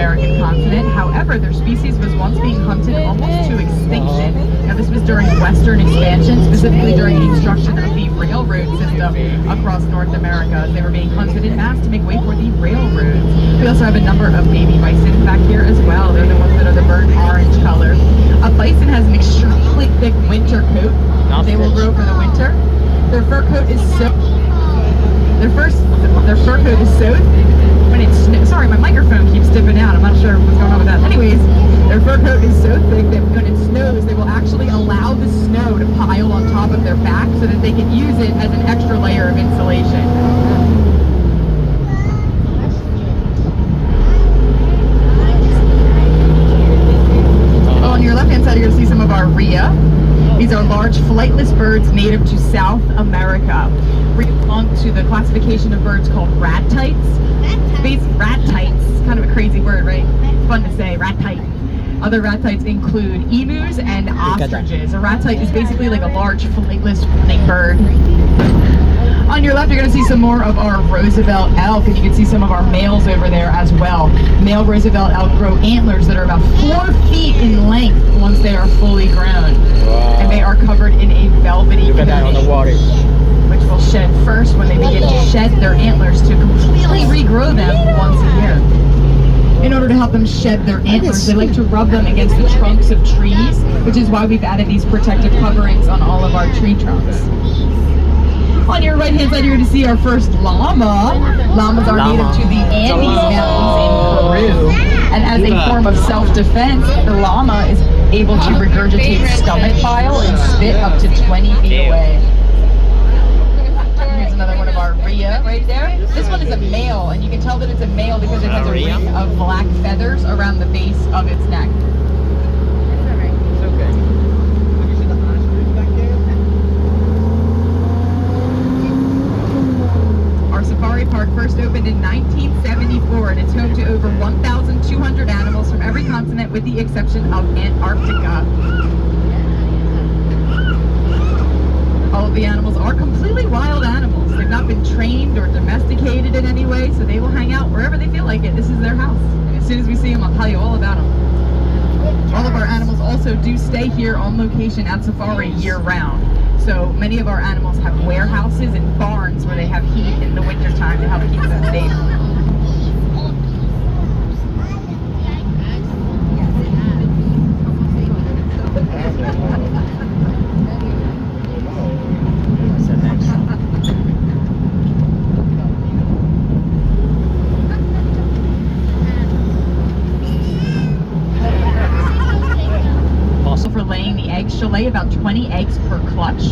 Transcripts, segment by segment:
American continent. However, their species was once being hunted almost to extinction. Now, this was during Western expansion, specifically during the construction of the railroad system across North America, as they were being hunted in mass to make way for the railroads. We also have a number of baby bison back here as well. They're the ones that are the burnt orange color. A bison has an extremely thick winter coat. They will grow for the winter. Their fur coat is so when it snows. Sorry, my microphone keeps dipping out. I'm not sure what's going on with that. Anyways, their fur coat is so thick that when it snows, they will actually allow the snow to pile on top of their back so that they can use it as an extra layer of insulation. On your left-hand side, you're going to see some of our rhea. These are large flightless birds native to South America. We belong to the classification of birds called ratites. Ratites, kind of a crazy word, right? Fun to say, ratite. Other ratites include emus and ostriches. A ratite is basically like a large flightless running bird. On your left, you're going to see some more of our Roosevelt elk, and you can see some of our males over there as well. Male Roosevelt elk grow antlers that are about 4 feet in length once they are fully grown. Wow. And they are covered in a velvety coating, on the water, which will shed first when they begin to shed their antlers to completely regrow them once a year. In order to help them shed their antlers, they like to rub them against the trunks of trees, which is why we've added these protective coverings on all of our tree trunks. On your right-hand side, you're going to see our first llama. Llamas are native to the Andes Mountains in Peru. And as a form of self-defense, the llama is able to regurgitate stomach bile and spit up to 20 feet away. Here's another one of our rhea right there. This one is a male, and you can tell that it's a male because it has a ring of black feathers around the base of its neck. Safari Park first opened in 1974, and it's home to over 1,200 animals from every continent with the exception of Antarctica. All of the animals are completely wild animals. They've not been trained or domesticated in any way, so they will hang out wherever they feel like it. This is their house. And as soon as we see them, I'll tell you all about them. All of our animals also do stay here on location at Safari year-round. So many of our animals have warehouses and barns where they have heat in the wintertime to help keep them safe. For laying the eggs, she'll lay about 20 eggs per clutch,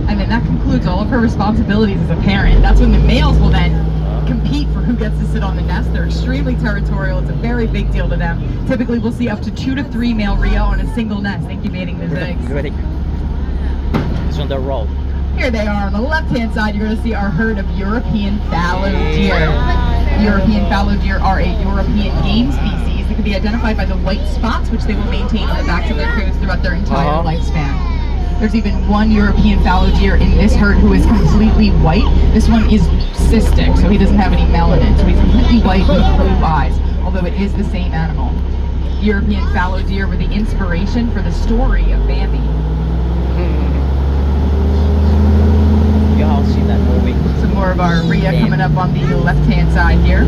and then that concludes all of her responsibilities as a parent. That's when the males will then compete for who gets to sit on the nest. They're extremely territorial. It's a very big deal to them. Typically, we'll see up to 2 to 3 male rhea on a single nest incubating those eggs. It's on the roll. Here they are. On the left-hand side, you're going to see our herd of European fallow deer. European fallow deer are a European game species. They can be identified by the white spots, which they will maintain on the backs of their coats throughout their entire lifespan. There's even one European fallow deer in this herd who is completely white. This one is cystic, so he doesn't have any melanin, so he's completely white with blue eyes, although it is the same animal. European fallow deer were the inspiration for the story of Bambi. You all seen that movie. Some more of our rhea coming up on the left-hand side here.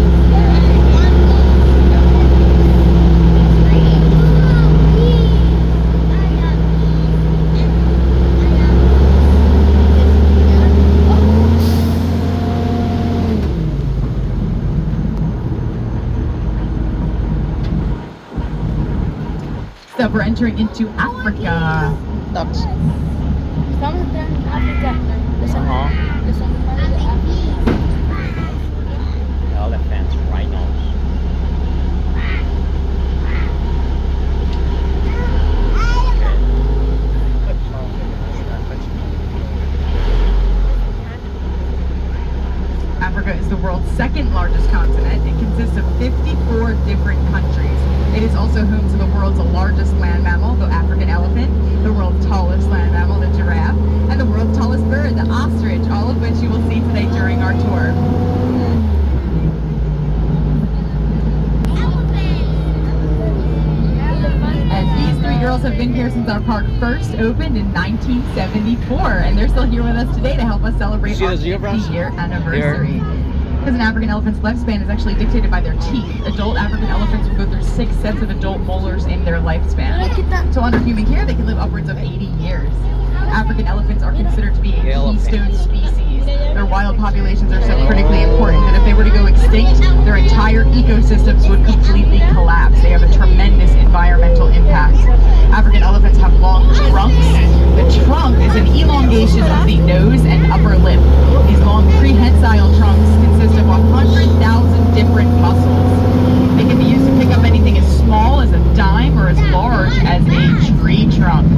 So we're entering into Africa. Ducks. Estamos entrando en África. Elephants, rhinos. Africa is the world's second largest continent. It consists of 54 different countries. It is also home to the world's largest land mammal, the African elephant, the world's tallest land mammal, the giraffe, and the world's tallest bird, the ostrich, all of which you will see today during our tour. have been here since our park first opened in 1974, and they're still here with us today to help us celebrate See our the zebras? 50-year anniversary. Because an African elephant's lifespan is actually dictated by their teeth. Adult African elephants will go through 6 sets of adult molars in their lifespan. So under human care, they can live upwards of 80 years. African elephants are considered to be a keystone species. Their wild populations are so critically important that if they were to go extinct, their entire ecosystems would completely collapse. They have a tremendous environmental impact. African elephants have long trunks. The trunk is an elongation of the nose and upper lip. These long prehensile trunks consist of 100,000 different muscles. They can be used to pick up anything as small as a dime or as large as a tree trunk.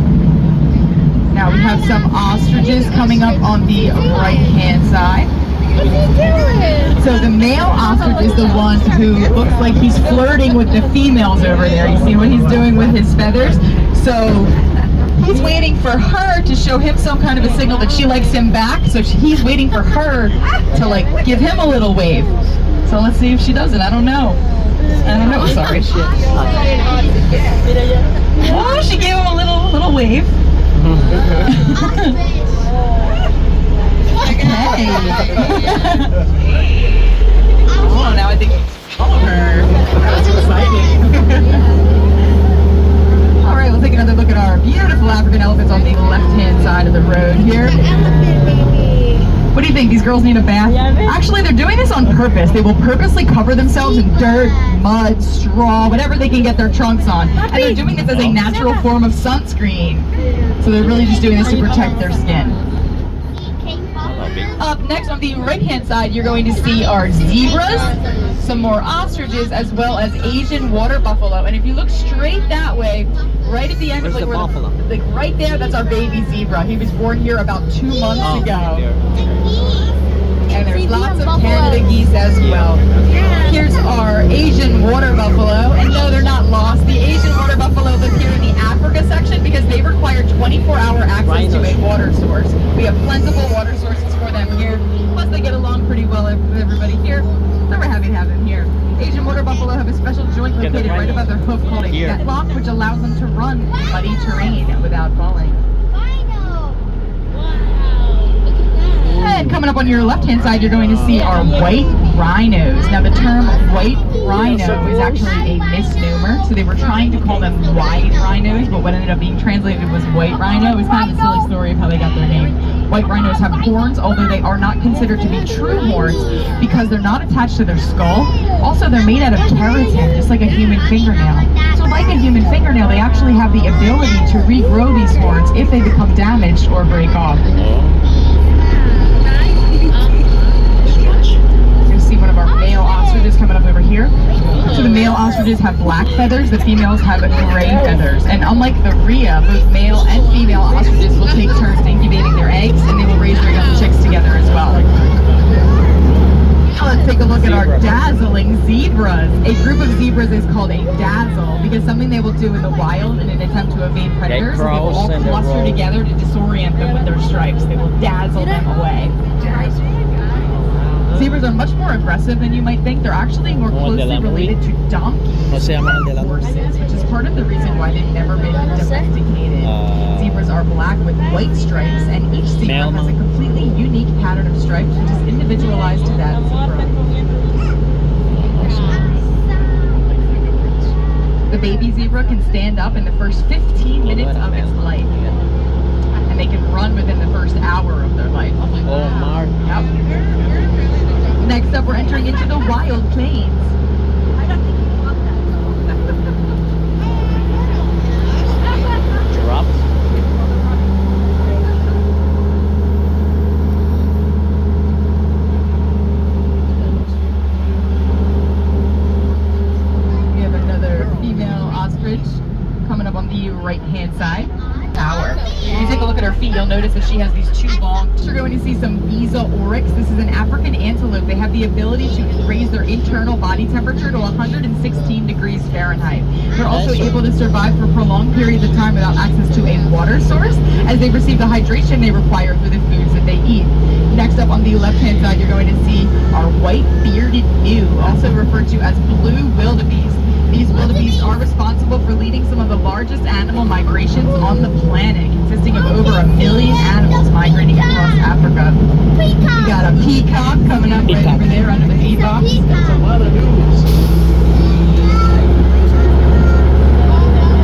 Now we have some ostriches coming up on the right-hand side. What's he doing? So the male ostrich is the one who looks like he's flirting with the females over there. You see what he's doing with his feathers? So he's waiting for her to show him some kind of a signal that she likes him back. So he's waiting for her to like give him a little wave. So let's see if she does it. I don't know. I don't know. Sorry. Oh, she gave him a little wave. Okay. Oh, now I think follow her. That's exciting. All right, we'll take another look at our beautiful African elephants on the left-hand side of the road here. What do you think? These girls need a bath? Actually, they're doing this on purpose. They will purposely cover themselves in dirt, mud, straw, whatever they can get their trunks on. And they're doing this as a natural form of sunscreen. So they're really just doing this to protect their skin. Up next on the right-hand side, you're going to see our zebras, some more ostriches, as well as Asian water buffalo. And if you look straight that way, right at the end of Where's the buffalo? like right there, that's our baby zebra. He was born here about 2 months ago. And there's lots of Canada geese as well. Here's our Asian water buffalo. And no, they're not lost. The Asian water buffalo live here in the Africa section because they require 24-hour access to a water source. We have plentiful water sources for them here. Plus, they get along pretty well with everybody here. So we're happy to have them here. Asian water buffalo have a special joint located right above their hoof called a fetlock, which allows them to run in muddy terrain without falling. And coming up on your left-hand side, you're going to see our white rhinos. Now, the term white rhino is actually a misnomer. So they were trying to call them white rhinos, but what ended up being translated was white rhino. It's kind of a silly story of how they got their name. White rhinos have horns, although they are not considered to be true horns because they're not attached to their skull. Also, they're made out of keratin, just like a human fingernail. So like a human fingernail, they actually have the ability to regrow these horns if they become damaged or break off. See one of our male ostriches coming up over here. So the male ostriches have black feathers, the females have gray feathers. And unlike the rhea, both male and female ostriches will take turns incubating their eggs and they will raise their young chicks together as well. Now let's take a look at our dazzling zebras. A group of zebras is called a dazzle because something they will do in the wild in an attempt to evade predators is they will all cluster together to disorient them with their stripes. They will dazzle them away. Zebras are much more aggressive than you might think. They're actually more closely related to donkeys and horses, which is part of the reason why they've never been domesticated. Zebras are black with white stripes, and each zebra has a completely unique pattern of stripes, which is individualized to that zebra. The baby zebra can stand up in the first 15 minutes of its life. And they can run within the first hour of their life. Oh, Mark. Yep. Next up, we're entering into the wild plains. I don't think you want that. Drop. We have another female ostrich coming up on the right-hand side. Tower. If you take a look at her feet, you'll notice that she has these 2 long. You're going to see some Visa oryx. This is an African antelope. They have the ability to raise their internal body temperature to 116 degrees Fahrenheit. They're also able to survive for prolonged periods of time without access to a water source, as they receive the hydration they require through the foods that they eat. Next up on the left-hand side, you're going to see our white bearded gnu, also referred to as blue wildebeest. These wildebeest are responsible responsible for leading some of the largest animal migrations on the planet, consisting of over 1 million animals migrating across Africa. We got a peacock coming up right over there under the feed box. That's a lot of news.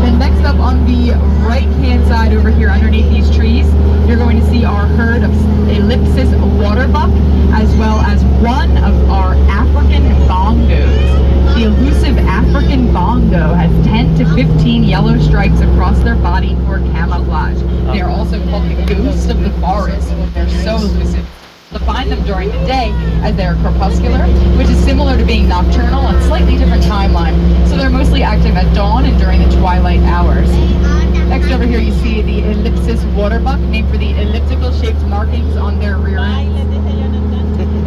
Then next up on the right-hand side over here underneath these trees, you're going to see our herd of ellipsis waterbuck, as well as one of our African bongos. The elusive African bongo has 10 to 15 yellow stripes across their body for camouflage. They are also called the ghosts of the forest. They're so elusive. To find them during the day, as they are crepuscular, which is similar to being nocturnal on slightly different timeline. So they're mostly active at dawn and during the twilight hours. Next over here you see the ellipsis waterbuck, named for the elliptical shaped markings on their rear ends.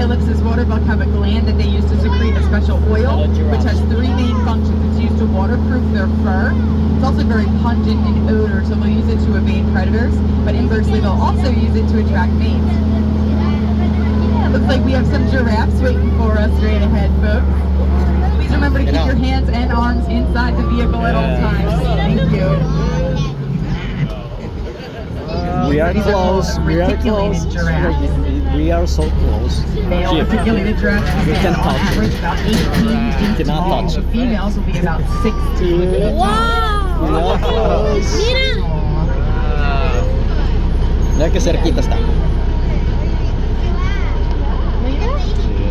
Ellipsis waterbuck have a gland that they use to secrete a special oil, which has 3 main functions. It's used to waterproof their fur. It's also very pungent in odor, so they'll use it to evade predators, but inversely they'll also use it to attract mates. Looks like we have some giraffes waiting for us straight ahead, folks. Please remember to keep your hands and arms inside the vehicle at all times. Thank you. We are These close. called We are reticulated close. giraffes. We are so close. Male reticulated giraffes We can can stand on touch average it. about 18 feet Cannot tall. touch The it. females will be about 16 feet tall. We are close. Mira que cerquita está.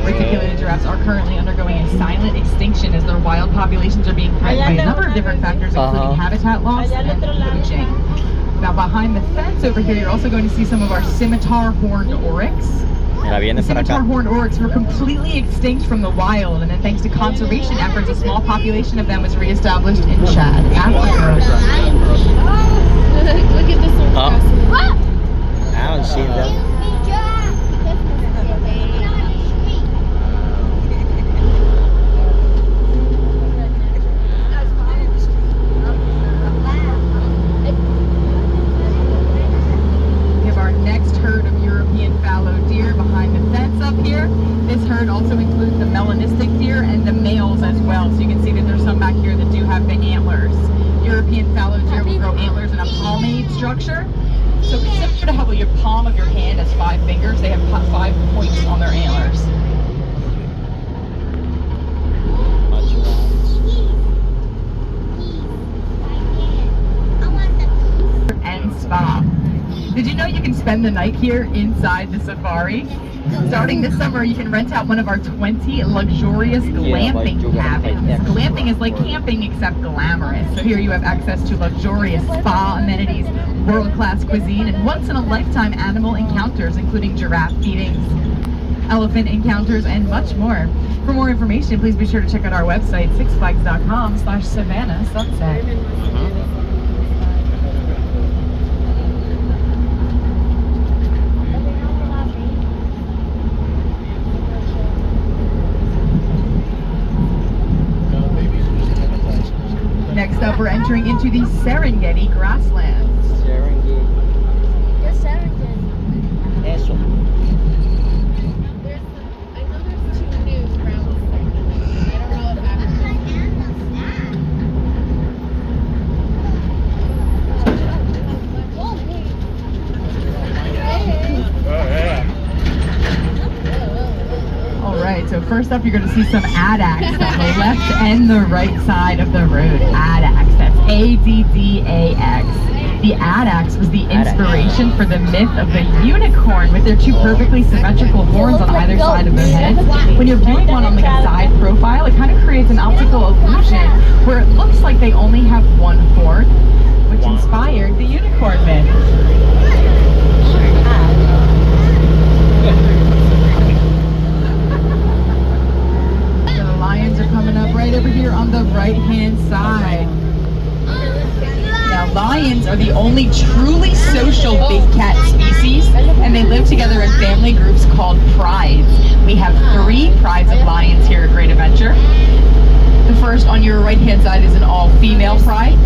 Reticulated giraffes are currently undergoing a silent extinction as their wild populations are being threatened by a number of different factors, including habitat loss and poaching. Now behind the fence over here, you're also going to see some of our scimitar horned oryx. Mira, viene The para scimitar acá. horned oryx were completely extinct from the wild, and then thanks to conservation efforts, a small population of them was reestablished in Chad, Africa. Look at this one. Oh. I haven't seen that. We have our next herd of European fallow deer behind the fence up here. This herd also includes the melanistic deer and the males as well. So you can see that there's some back here that do have the antlers. European fallow deer will grow antlers in a palmate structure. So similar to how your palm of your hand has 5 fingers, they have 5 points on their antlers. And spa. Did you know you can spend the night here inside the safari? Starting this summer, you can rent out one of our 20 luxurious glamping cabins. Glamping is like camping except glamorous. So here you have access to luxurious spa amenities, world-class cuisine, and once-in-a-lifetime animal encounters, including giraffe feedings, elephant encounters, and much more. For more information, please be sure to check out our website, sixflags.com/Savannah Sunset. Next up, we're entering into the Serengeti grasslands. Serengeti. Eso. I know there's 2 new rounds. I don't know if All right, so first up, you're going to see some addax on the left and the right side of the road. Addax, that's A-D-D-A-X. The addax was the inspiration for the myth of the unicorn with their 2 perfectly symmetrical horns on either side of their heads. When you're viewing one on like a side profile, it kind of creates an optical illusion where it looks like they only have 1 horn, which inspired the unicorn myth. The lions are coming up right over here on the right-hand side. Now, lions are the only truly social big cat species, and they live together in family groups called prides. We have 3 prides of lions here at Great Adventure. The first on your right-hand side is an all-female pride.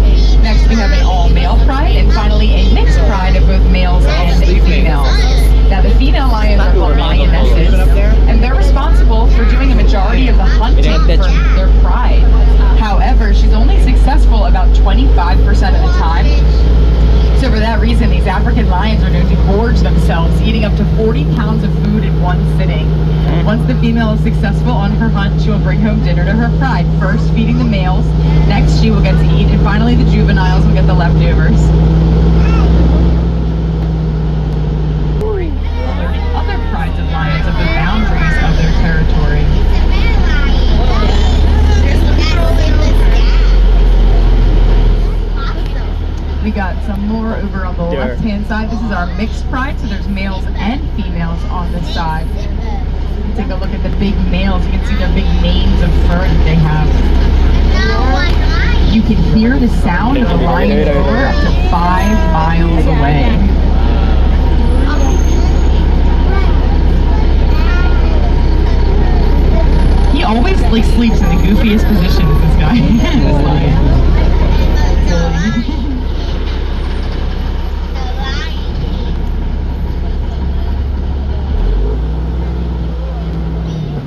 Next, we have an all-male pride, and finally a mixed pride of both males and females. Now, the female lions are called lionesses, and they're responsible for doing a majority of the hunting for their pride. However, she's only successful about up to 40 pounds of food in one sitting. Once the female is successful on her hunt, she will bring home dinner to her pride. First feeding the males, next she will get to eat, and finally the juveniles will get the leftovers. Alerting other prides of lions of the boundaries of their territory. We got some more over on the left-hand side. This is our mixed pride, so there's males and females on this side. Take a look at the big males. You can see their big manes of fur that they have. You can hear the sound of a lion's roar up to 5 miles away. He always like sleeps in the goofiest positions, this guy. This lion.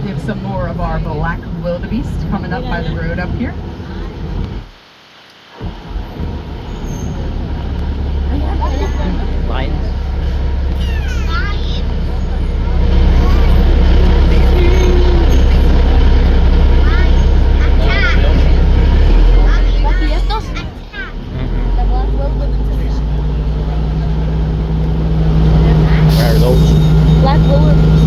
We have some more of our black wildebeest coming up by the road up here. Lions. ¿Y estos? The black wildebeest. Where are those? Black wildebeest.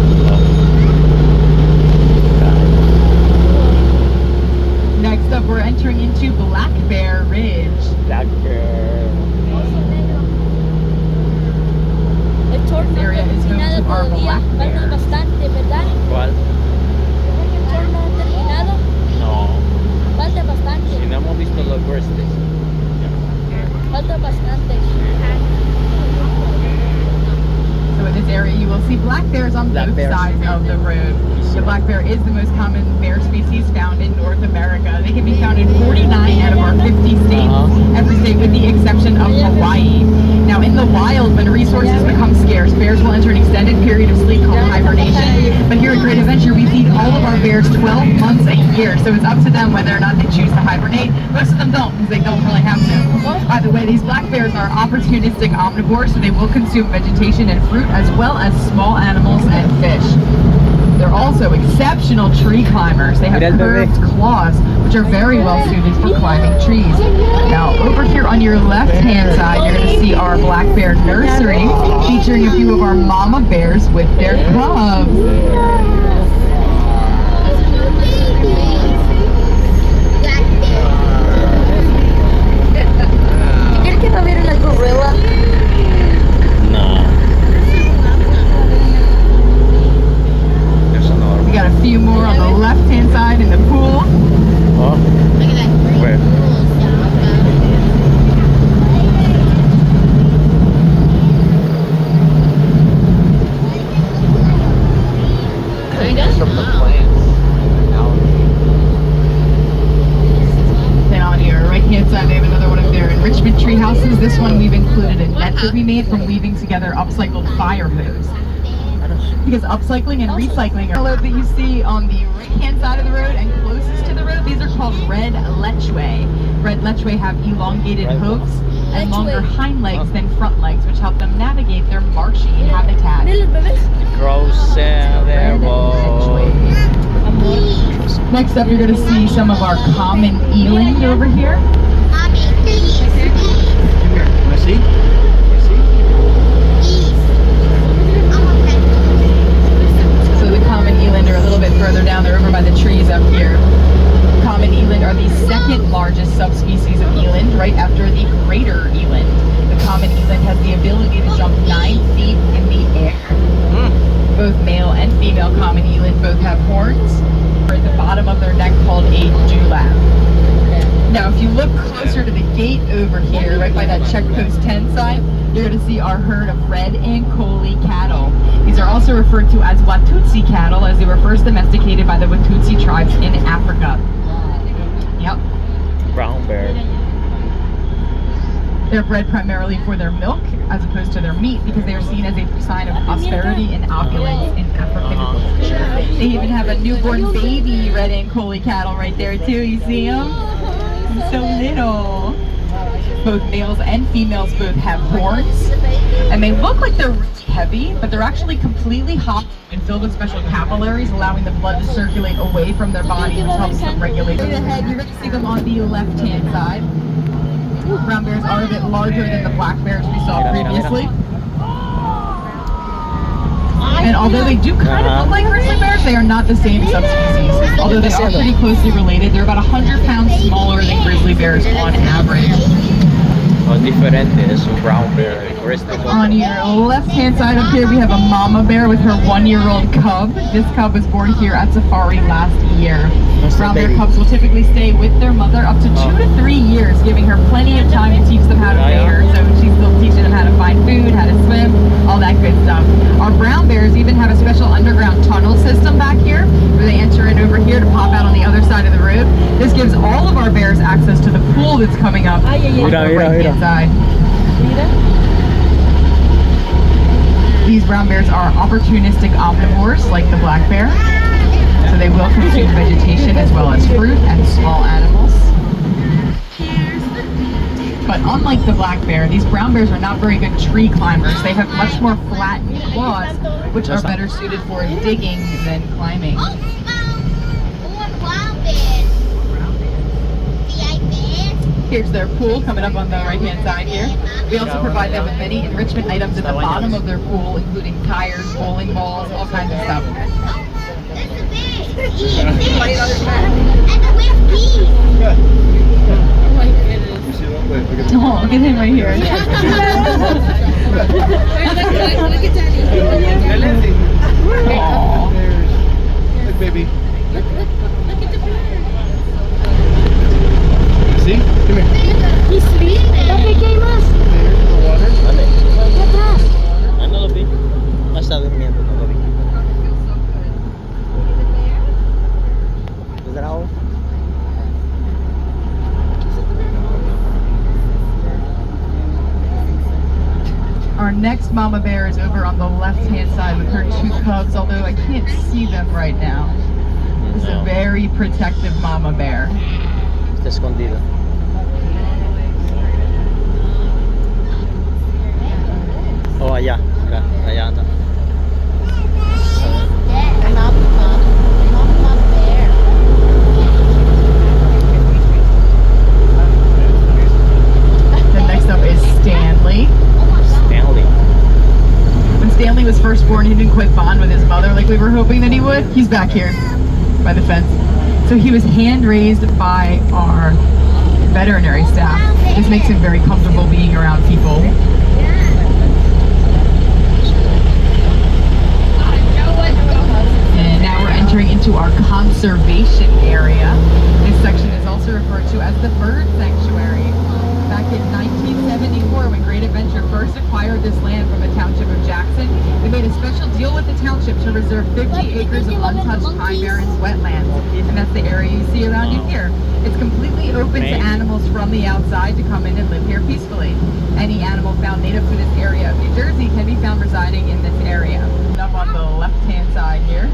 Next up, we're entering into Black Bear Ridge. Black bear. El chorro no ha Area is home terminado to our todavía. black Falta bears. bastante, ¿verdad? ¿Cuál? El chorro no ha terminado. No. Falta Si bastante. no hemos visto los birthdays. Falta bastante. So in this area, you will see black bears on Black both bears. sides of the road. The black bear is the most common bear species found in North America. They can be found in 49 out of our 50 states, every state with the exception of Hawaii. Now in the wild, when resources become scarce, bears will enter an extended period of sleep called hibernation. But here at Great Adventure, we feed all of our bears 12 months a year, so it's up to them whether or not they choose to hibernate. Most of them don't, because they don't really have to. By the way, these black bears are opportunistic omnivores, so they will consume vegetation and fruit as well as small animals and fish. They're also exceptional tree climbers. They have curved claws, which are very well suited for climbing trees. Now, over here on your left-hand side, you're going to see our black bear nursery, featuring a few of our mama bears with their cubs. ¿Quieres que va a ver una gorilla? No. There's another. We got a few more on the left-hand side in the pool. Oh. Where? From the plants. Then on your right-hand side, they have another one of their enrichment tree houses. This one we've included a net that we made from weaving together upcycled fire hose. Because upcycling and recycling are that you see on the right-hand side of the road and closest to the road, these are called red lechwe. Red lechwe have elongated hooves and longer hind legs than front legs, which help them navigate their marshy habitat. Mira los bebés. Crows there. Next up, you're going to see some of our common eland over here. Wanna see? So the common eland are a little bit further down. They're over by the trees up here. Common eland are the second largest subspecies of eland, right after the greater eland. The common eland has the ability to jump 9 feet in the air. Both male and female common eland both have horns at the bottom of their neck called a dewlap. Now, if you look closer to the gate over here, right by that check post 10 sign, you're going to see our herd of red Ankole cattle. These are also referred to as Watutsi cattle, as they were first domesticated by the Watutsi tribes in Africa. Yep. Brown bear. They're bred primarily for their milk as opposed to their meat because they are seen as a sign of prosperity and opulence in African culture. They even have a newborn baby red Ankole cattle right there too. You see him? He's so little. Both males and females both have horns, and they look like they're really heavy, but they're actually completely hot and filled with special capillaries, allowing the blood to circulate away from their body, which helps them regulate. Straight ahead, you're going to see them on the left-hand side. Brown bears are a bit larger than the black bears we saw previously. And although they do kind of look like grizzly bears, they are not the same subspecies. Although they are pretty closely related, they're about 100 pounds smaller than grizzly bears on average. Oh, diferente, so brown bear and grizzly. On your left-hand side up here, we have a mama bear with her 1-year-old cub. This cub was born here at safari last year. Brown bear cubs will typically stay with their mother up to 2 to 3 years, giving her plenty of time to teach them how to bear. So she's still teaching them how to find food, how to swim, all that good stuff. Our brown bears even have a special underground tunnel system back here, where they enter in over here to pop out on the other side of the road. This gives all of our bears access to the pool that's coming up on the right-hand side. These brown bears are opportunistic omnivores like the black bear, so they will consume vegetation as well as fruit and small animals. But unlike the black bear, these brown bears are not very good tree climbers. They have much more flattened claws, which are better suited for digging than climbing. Here's their pool coming up on the right-hand side here. We also provide them with many enrichment items at the bottom of their pool, including tires, bowling balls, all kinds of stuff. Oh, look at him right here. Look at Daddy. Aww. Look, baby. Look at the bear. See? Come here. He's sleeping. Papi, ¿qué hay más? There's the water. ¿Qué atrás? Ano lo vi? Masabi mo yan ito lo vi. Is that all? Our next mama bear is over on the left-hand side with her 2 cubs, although I can't see them right now. This is a very protective mama bear. Está escondido. Oh, allá. Acá. Allá anda. Then next up is Stanley. Stanley. When Stanley was first born, he didn't quite bond with his mother like we were hoping that he would. He's back here by the fence. So he was hand-raised by our veterinary staff. This makes him very comfortable being around people. And now we're entering into our conservation area. This section is also referred to as the bird sanctuary. Back in 1974, when Great Adventure first acquired this land from the township of Jackson, they made a special deal with the township to reserve 50 acres of untouched Pine Barrens wetlands. And that's the area you see around you here. It's completely open to animals from the outside to come in and live here peacefully. Any animal found native to this area of New Jersey can be found residing in this area. Up on the left-hand side here.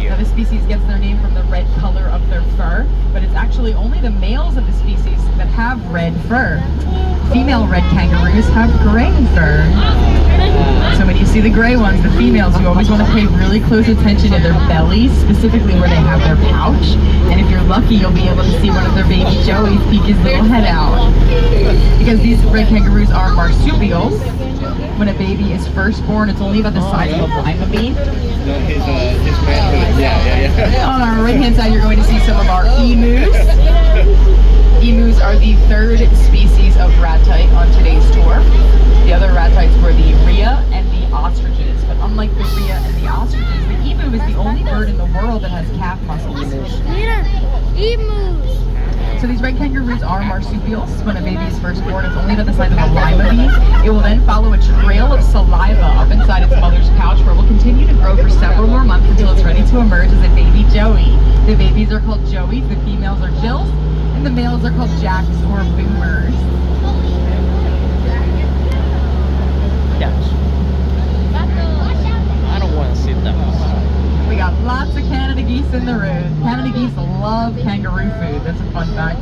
Now, this species gets their name from the red color of their fur, but it's actually only the males of the species that have red fur. Female red kangaroos have gray fur. So when you see the gray ones, the females, you always want to pay really close attention to their bellies, specifically where they have their pouch. And if you're lucky, you'll be able to see one of their baby joeys peek his little head out. Because these red kangaroos are marsupials. When a baby is first born, it's only about the size of a lima bean. His manhood. Yeah. On our right-hand side, you're going to see some of our emus. Emus are the 3rd species of ratite on today's tour. The other ratites were the rhea and the ostriches. But unlike the rhea and the ostriches, the emu is the only bird in the world that has calf muscles. Mira, emus. So these red kangaroos are marsupials. When a baby is first born, it's only about the size of a lima bean. It will then follow a trail of saliva up inside its mother's pouch, where it will continue to grow for several more months until it's ready to emerge as a baby joey. The babies are called joeys, the females are jills, and the males are called jacks or boomers. Yes. I don't want to see them. We got lots of Canada geese in the road. Canada geese love kangaroo food. That's a fun fact.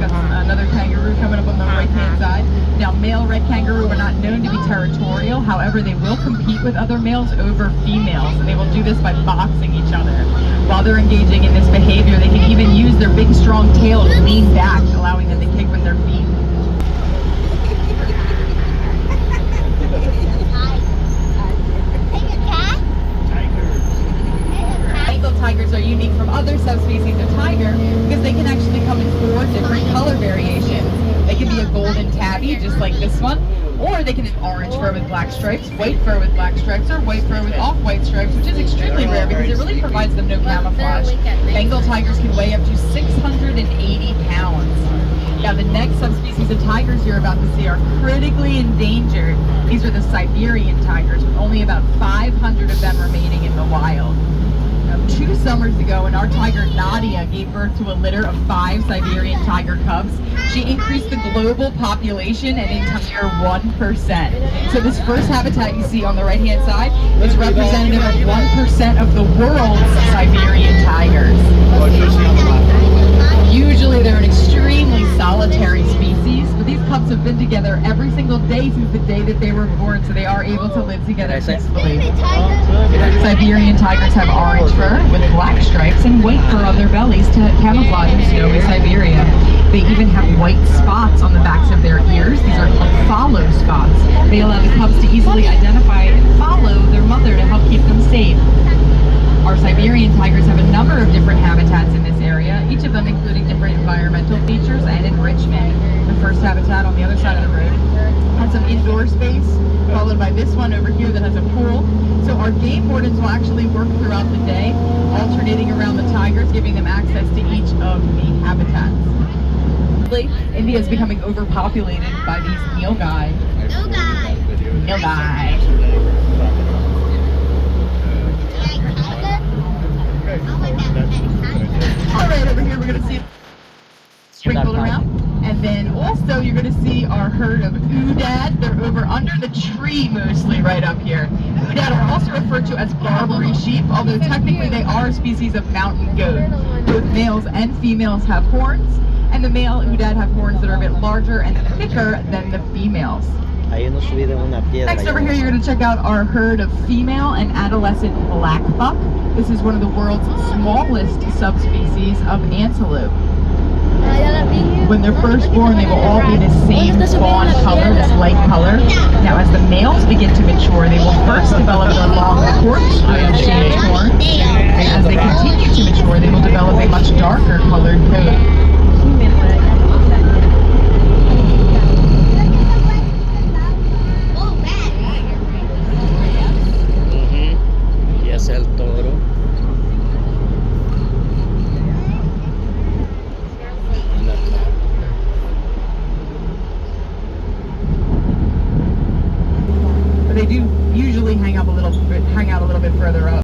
Got another kangaroo coming up on the right-hand side. Now, male red kangaroo are not known to be territorial. However, they will compete with other males over females, and they will do this by boxing each other. While they're engaging in this behavior, they can even use their big, strong tail to lean back, allowing them to kick with their feet. Bengal tigers are unique from other subspecies of tiger because they can actually come in 4 different color variations. They can be a golden tabby, just like this one, or they can have orange fur with black stripes, white fur with black stripes, or white fur with off-white stripes, which is extremely rare because it really provides them no camouflage. Bengal tigers can weigh up to 680 pounds. Now, the next subspecies of tigers you're about to see are critically endangered. These are the Siberian tigers, with only about 500 of them remaining in the wild. Now, 2 summers ago, when our tiger Nadia gave birth to a litter of 5 Siberian tiger cubs, she increased the global population an entire 1%. So this first habitat you see on the right-hand side is representative of 1% of the world's Siberian tigers. Usually they're an extremely solitary species, but these cubs have been together every single day since the day that they were born, so they are able to live together peacefully. Siberian tigers have orange fur with black stripes and white fur on their bellies to camouflage in snowy Siberia. They even have white spots on the backs of their ears. These are called follow spots. They allow the cubs to easily identify and follow their mother to help keep them safe. Our Siberian tigers have a number of different habitats in this area, each of them including different environmental features and enrichment. The first habitat on the other side of the road has some indoor space, followed by this one over here that has a pool. So our game wardens will actually work throughout the day, alternating around the tigers, giving them access to each of the habitats. India is becoming overpopulated by these nilgai. Nilgai. Alright, over here we're going to see sprinkled around. And then also you're going to see our herd of Udad. They're over under the tree mostly right up here. Udad are also referred to as Barbary sheep, although technically they are a species of mountain goat. Both males and females have horns, and the male Udad have horns that are a bit larger and thicker than the females. Next over here you're going to check out our herd of female and adolescent black buck. This is one of the world's smallest subspecies of antelope. When they're first born, they will all be the same fawn color, this light color. Now, as the males begin to mature, they will first develop their long corkscrew-shaped horns, and as they continue to mature, they will develop a much darker colored coat. El toro. But they do usually hang out a little bit further up.